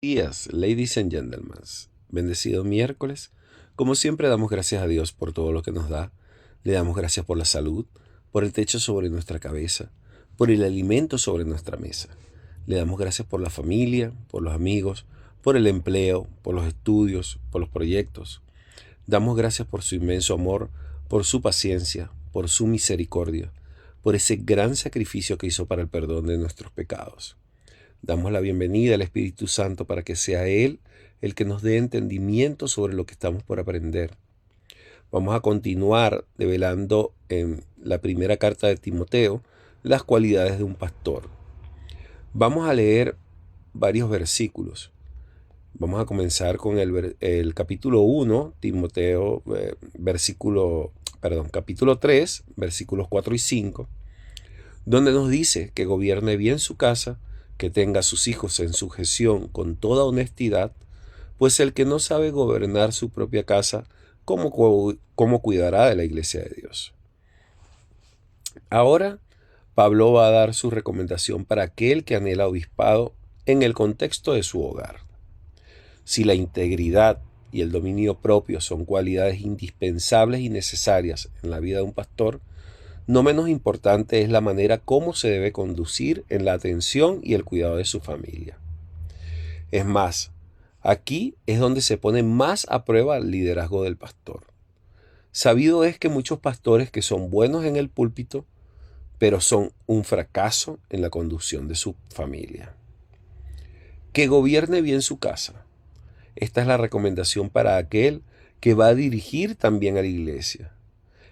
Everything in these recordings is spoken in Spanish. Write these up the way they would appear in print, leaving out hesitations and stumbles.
Días, ladies and gentlemen. Bendecido miércoles. Como siempre damos gracias a Dios por todo lo que nos da. Le damos gracias por la salud, por el techo sobre nuestra cabeza, por el alimento sobre nuestra mesa. Le damos gracias por la familia, por los amigos, por el empleo, por los estudios, por los proyectos. Damos gracias por su inmenso amor, por su paciencia, por su misericordia, por ese gran sacrificio que hizo para el perdón de nuestros pecados. Damos la bienvenida al Espíritu Santo para que sea Él el que nos dé entendimiento sobre lo que estamos por aprender. Vamos a continuar develando en la primera carta de Timoteo las cualidades de un pastor. Vamos a leer varios versículos. Vamos a comenzar con el capítulo 1, Timoteo, capítulo 3, versículos 4 y 5, donde nos dice que gobierne bien su casa, que tenga a sus hijos en sujeción con toda honestidad, pues el que no sabe gobernar su propia casa, ¿cómo cuidará de la iglesia de Dios? Ahora, Pablo va a dar su recomendación para aquel que anhela obispado en el contexto de su hogar. Si la integridad y el dominio propio son cualidades indispensables y necesarias en la vida de un pastor, no menos importante es la manera como se debe conducir en la atención y el cuidado de su familia. Es más, aquí es donde se pone más a prueba el liderazgo del pastor. Sabido es que muchos pastores que son buenos en el púlpito, pero son un fracaso en la conducción de su familia. Que gobierne bien su casa. Esta es la recomendación para aquel que va a dirigir también a la iglesia.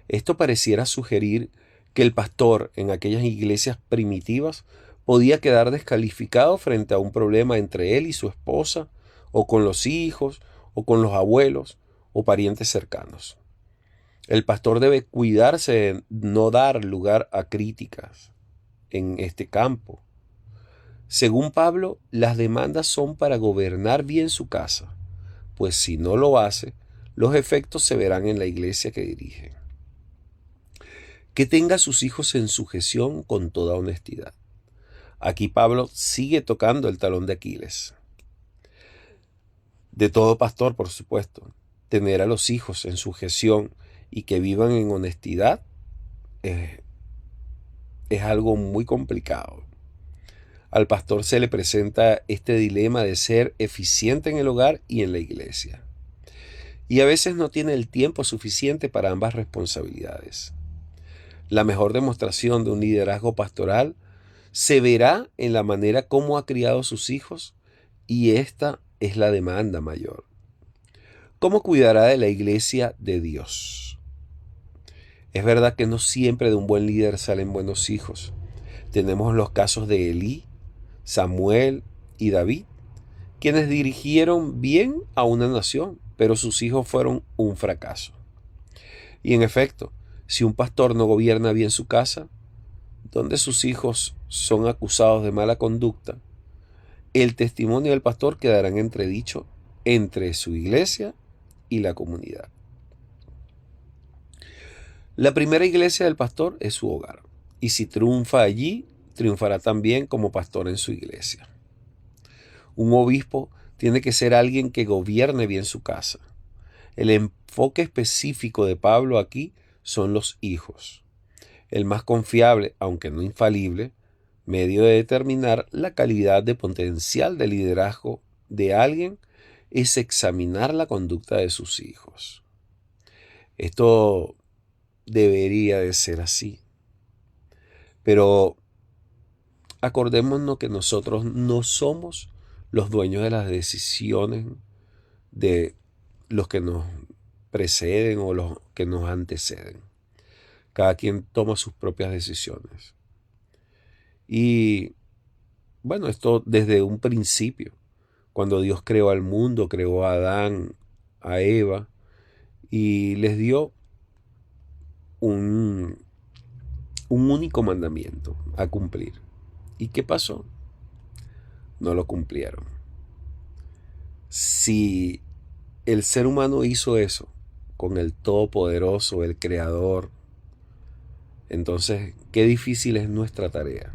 Esto pareciera sugerir que el pastor en aquellas iglesias primitivas podía quedar descalificado frente a un problema entre él y su esposa, o con los hijos, o con los abuelos, o parientes cercanos. El pastor debe cuidarse de no dar lugar a críticas en este campo. Según Pablo, las demandas son para gobernar bien su casa, pues si no lo hace, los efectos se verán en la iglesia que dirige. Que tenga a sus hijos en sujeción con toda honestidad. Aquí Pablo sigue tocando el talón de Aquiles. De todo pastor, por supuesto, tener a los hijos en sujeción y que vivan en honestidad es algo muy complicado. Al pastor se le presenta este dilema de ser eficiente en el hogar y en la iglesia. Y a veces no tiene el tiempo suficiente para ambas responsabilidades. La mejor demostración de un liderazgo pastoral se verá en la manera como ha criado a sus hijos, y esta es la demanda mayor. ¿Cómo cuidará de la iglesia de Dios? Es verdad que no siempre de un buen líder salen buenos hijos. Tenemos los casos de Elí, Samuel y David, quienes dirigieron bien a una nación, pero sus hijos fueron un fracaso. Y en efecto, si un pastor no gobierna bien su casa, donde sus hijos son acusados de mala conducta, el testimonio del pastor quedará en entredicho entre su iglesia y la comunidad. La primera iglesia del pastor es su hogar, y si triunfa allí, triunfará también como pastor en su iglesia. Un obispo tiene que ser alguien que gobierne bien su casa. El enfoque específico de Pablo aquí son los hijos. El más confiable, aunque no infalible, medio de determinar la calidad de potencial de liderazgo de alguien es examinar la conducta de sus hijos. Esto debería de ser así. Pero acordémonos que nosotros no somos los dueños de las decisiones de los que nos preceden o los que nos anteceden. Cada quien toma sus propias decisiones. Y bueno, esto desde un principio, cuando Dios creó al mundo, creó a Adán, a Eva, y les dio un, un único mandamiento a cumplir. ¿Y qué pasó? No lo cumplieron. Si el ser humano hizo eso con el Todopoderoso, el Creador, entonces qué difícil es nuestra tarea.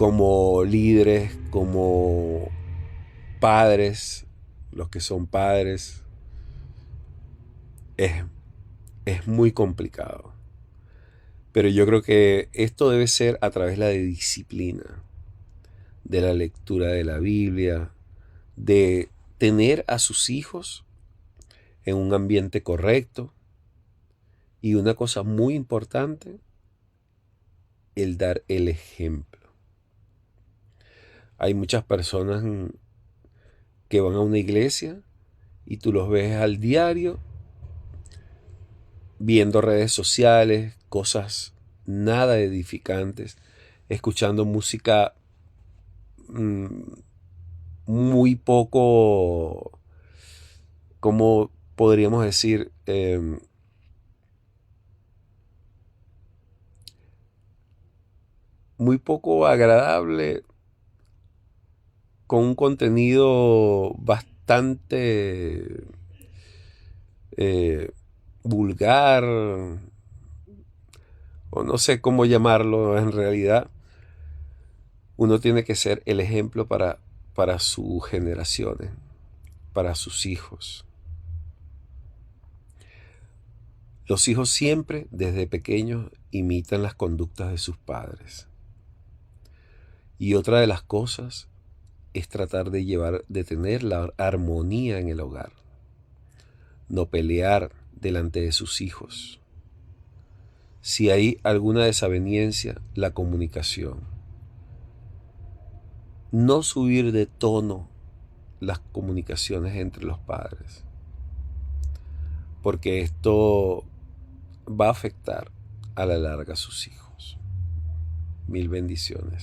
como líderes, como padres, los que son padres, es, es muy complicado. Pero yo creo que esto debe ser a través de la disciplina, de la lectura de la Biblia, de tener a sus hijos en un ambiente correcto. Y una cosa muy importante, el dar el ejemplo. Hay muchas personas que van a una iglesia y tú los ves al diario viendo redes sociales, cosas nada edificantes, escuchando música muy poco, como podríamos decir, muy poco agradable, con un contenido bastante vulgar, o no sé cómo llamarlo en realidad. Uno tiene que ser el ejemplo para sus generaciones, para sus hijos. Los hijos siempre, desde pequeños, imitan las conductas de sus padres. Y otra de las cosas es tratar de tener la armonía en el hogar. No pelear delante de sus hijos. Si hay alguna desaveniencia, la comunicación. No subir de tono las comunicaciones entre los padres, porque esto va a afectar a la larga a sus hijos. Mil bendiciones.